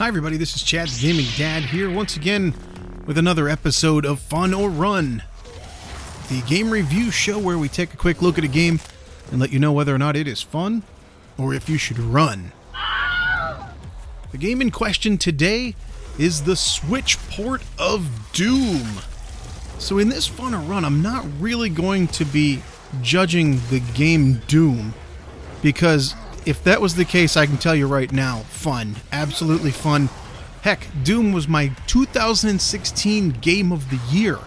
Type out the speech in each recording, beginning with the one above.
Hi everybody, this is Chad's Gaming Dad here once again with another episode of Fun or Run, the game review show where we take a quick look at a game and let you know whether or not it is fun or if you should run. The game in question today is the Switch port of Doom. So in this Fun or Run, I'm not really going to be judging the game Doom, because if that was the case, I can tell you right now, fun. Absolutely fun. Heck, Doom was my 2016 Game of the Year.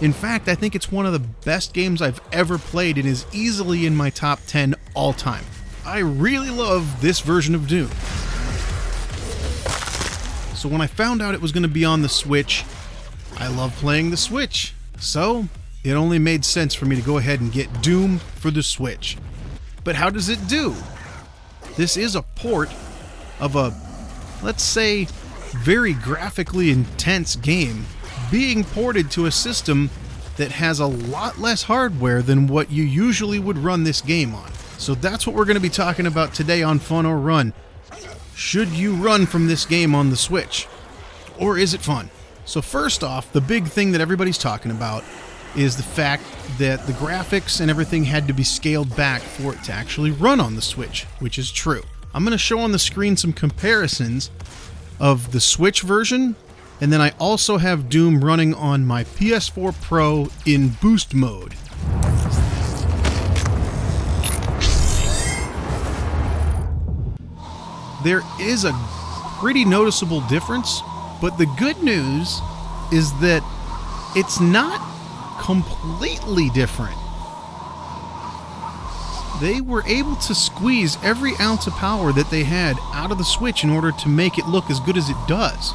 In fact, I think it's one of the best games I've ever played and is easily in my top 10 all time. I really love this version of Doom. So when I found out it was going to be on the Switch, I love playing the Switch. So it only made sense for me to go ahead and get Doom for the Switch. But how does it do? This is a port of a, let's say, very graphically intense game being ported to a system that has a lot less hardware than what you usually would run this game on. So that's what we're going to be talking about today on Fun or Run. Should you run from this game on the Switch? Or is it fun? So first off, the big thing that everybody's talking about is the fact that the graphics and everything had to be scaled back for it to actually run on the Switch, which is true. I'm going to show on the screen some comparisons of the Switch version, and then I also have Doom running on my PS4 Pro in boost mode. There is a pretty noticeable difference, but the good news is that it's not completely different. They were able to squeeze every ounce of power that they had out of the Switch in order to make it look as good as it does.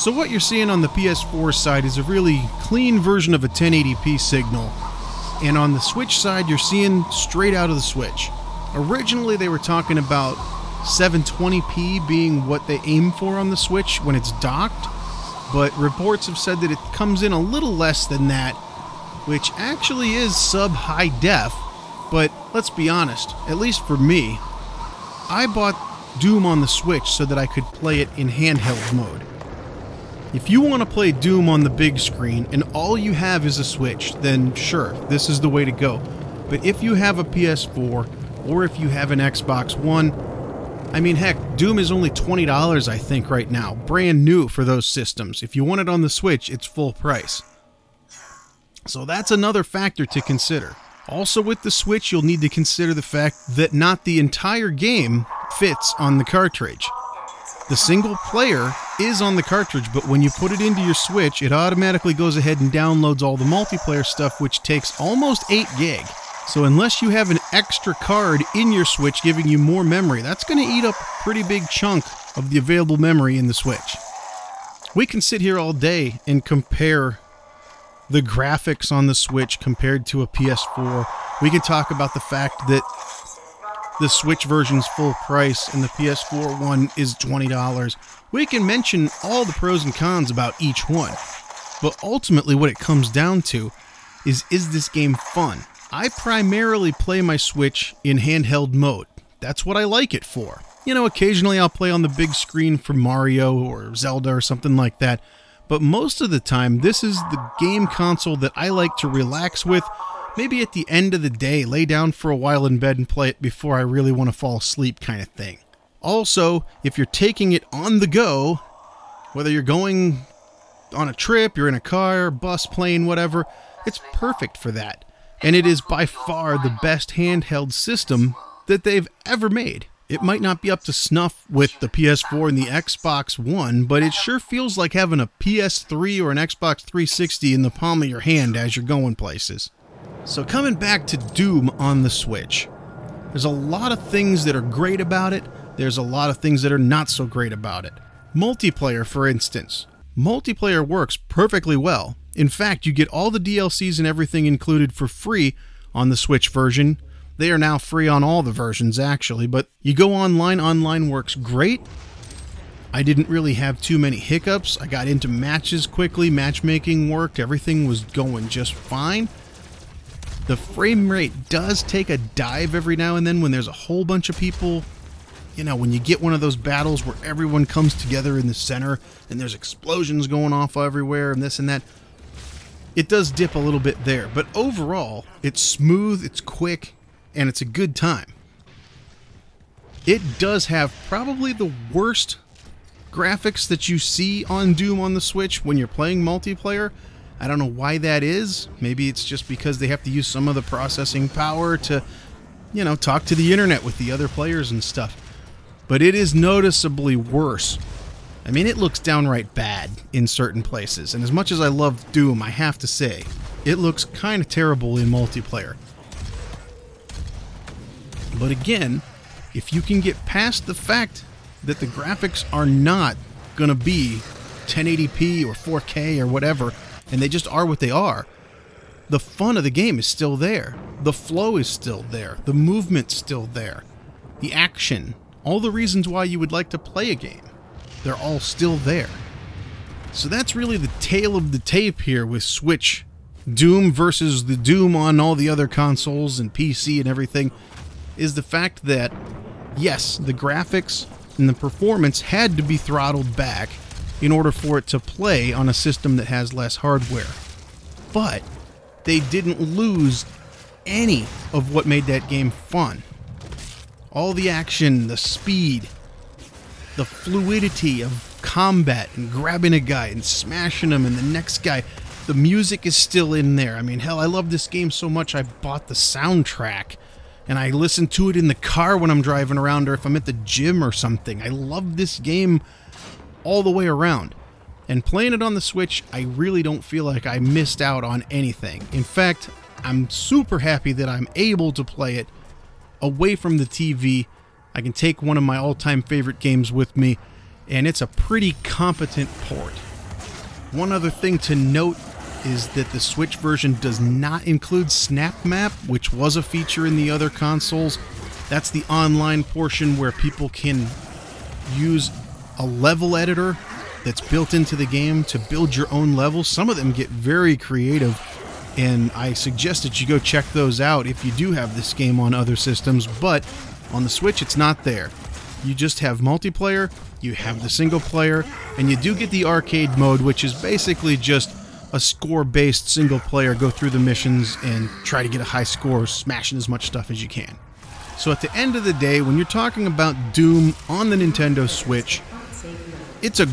So what you're seeing on the PS4 side is a really clean version of a 1080p signal, and on the Switch side you're seeing straight out of the Switch. Originally they were talking about 720p being what they aim for on the Switch when it's docked, but reports have said that it comes in a little less than that, which actually is sub-high def. But let's be honest, at least for me, I bought Doom on the Switch so that I could play it in handheld mode. If you want to play Doom on the big screen and all you have is a Switch, then sure, this is the way to go. But if you have a PS4 or if you have an Xbox One, I mean, heck, Doom is only $20, I think, right now. Brand new for those systems. If you want it on the Switch, it's full price. So that's another factor to consider. Also with the Switch, you'll need to consider the fact that not the entire game fits on the cartridge. The single player is on the cartridge, but when you put it into your Switch, it automatically goes ahead and downloads all the multiplayer stuff, which takes almost 8 gig. So unless you have an extra card in your Switch giving you more memory, that's going to eat up a pretty big chunk of the available memory in the Switch. We can sit here all day and compare the graphics on the Switch compared to a PS4. We can talk about the fact that the Switch version's full price and the PS4 one is $20. We can mention all the pros and cons about each one. But ultimately what it comes down to is this game fun? I primarily play my Switch in handheld mode. That's what I like it for. You know, occasionally I'll play on the big screen for Mario or Zelda or something like that, but most of the time this is the game console that I like to relax with, maybe at the end of the day, lay down for a while in bed and play it before I really want to fall asleep kind of thing. Also, if you're taking it on the go, whether you're going on a trip, you're in a car, bus, plane, whatever, it's perfect for that. And it is by far the best handheld system that they've ever made. It might not be up to snuff with the PS4 and the Xbox One, but it sure feels like having a PS3 or an Xbox 360 in the palm of your hand as you're going places. So coming back to Doom on the Switch, there's a lot of things that are great about it. There's a lot of things that are not so great about it. Multiplayer, for instance. Multiplayer works perfectly well. In fact, you get all the DLCs and everything included for free on the Switch version. They are now free on all the versions, actually, but you go online, online works great. I didn't really have too many hiccups. I got into matches quickly, matchmaking worked, everything was going just fine. The frame rate does take a dive every now and then when there's a whole bunch of people you know, when you get one of those battles where everyone comes together in the center and there's explosions going off everywhere and this and that, it does dip a little bit there. But overall, it's smooth, it's quick, and it's a good time. It does have probably the worst graphics that you see on Doom on the Switch when you're playing multiplayer. I don't know why that is. Maybe it's just because they have to use some of the processing power to, you know, talk to the internet with the other players and stuff. But it is noticeably worse. I mean, it looks downright bad in certain places. And as much as I love Doom, I have to say, it looks kind of terrible in multiplayer. But again, if you can get past the fact that the graphics are not going to be 1080p or 4K or whatever, and they just are what they are, the fun of the game is still there. The flow is still there. The movement's still there. The action, all the reasons why you would like to play a game, they're all still there. So that's really the tale of the tape here with Switch Doom versus the Doom on all the other consoles and PC and everything, is the fact that, yes, the graphics and the performance had to be throttled back in order for it to play on a system that has less hardware. But they didn't lose any of what made that game fun. All the action, the speed, the fluidity of combat and grabbing a guy and smashing him and the next guy. The music is still in there. I mean, hell, I love this game so much I bought the soundtrack and I listen to it in the car when I'm driving around or if I'm at the gym or something. I love this game all the way around. And playing it on the Switch, I really don't feel like I missed out on anything. In fact, I'm super happy that I'm able to play it away from the TV. I can take one of my all-time favorite games with me, and it's a pretty competent port. One other thing to note is that the Switch version does not include Snap Map, which was a feature in the other consoles. That's the online portion where people can use a level editor that's built into the game to build your own levels. Some of them get very creative, and I suggest that you go check those out if you do have this game on other systems, but on the Switch it's not there. You just have multiplayer, you have the single player, and you do get the arcade mode, which is basically just a score-based single player, go through the missions and try to get a high score, smashing as much stuff as you can. So at the end of the day, when you're talking about Doom on the Nintendo Switch, it's a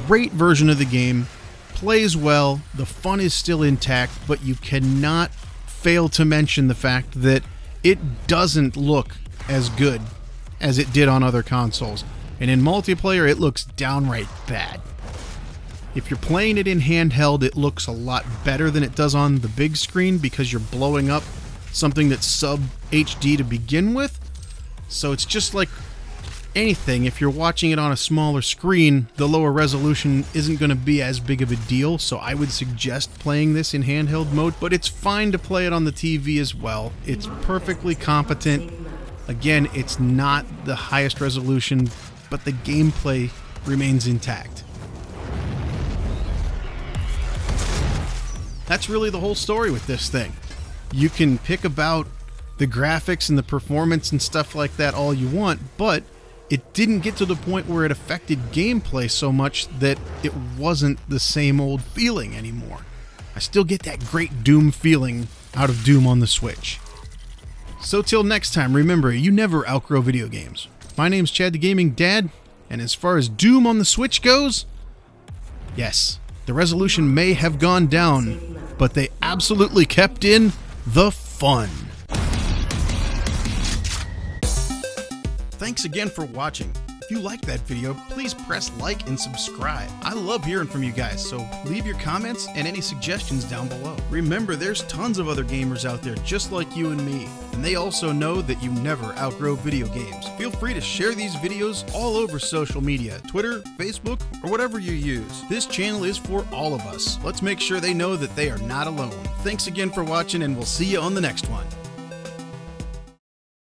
great version of the game, plays well, the fun is still intact, but you cannot fail to mention the fact that it doesn't look as good as it did on other consoles. And in multiplayer, it looks downright bad. If you're playing it in handheld, it looks a lot better than it does on the big screen because you're blowing up something that's sub HD to begin with. So it's just like anything. If you're watching it on a smaller screen, the lower resolution isn't going to be as big of a deal. So I would suggest playing this in handheld mode, but it's fine to play it on the TV as well. It's perfectly competent. Again, it's not the highest resolution, but the gameplay remains intact. That's really the whole story with this thing. You can pick about the graphics and the performance and stuff like that all you want, but it didn't get to the point where it affected gameplay so much that it wasn't the same old feeling anymore. I still get that great Doom feeling out of Doom on the Switch. So till next time, remember, you never outgrow video games. My name's Chad the Gaming Dad, and as far as Doom on the Switch goes, yes, the resolution may have gone down, but they absolutely kept in the fun. Thanks again for watching. If you liked that video, please press like and subscribe. I love hearing from you guys, so leave your comments and any suggestions down below. Remember, there's tons of other gamers out there just like you and me, and they also know that you never outgrow video games. Feel free to share these videos all over social media, Twitter, Facebook, or whatever you use. This channel is for all of us. Let's make sure they know that they are not alone. Thanks again for watching, and we'll see you on the next one.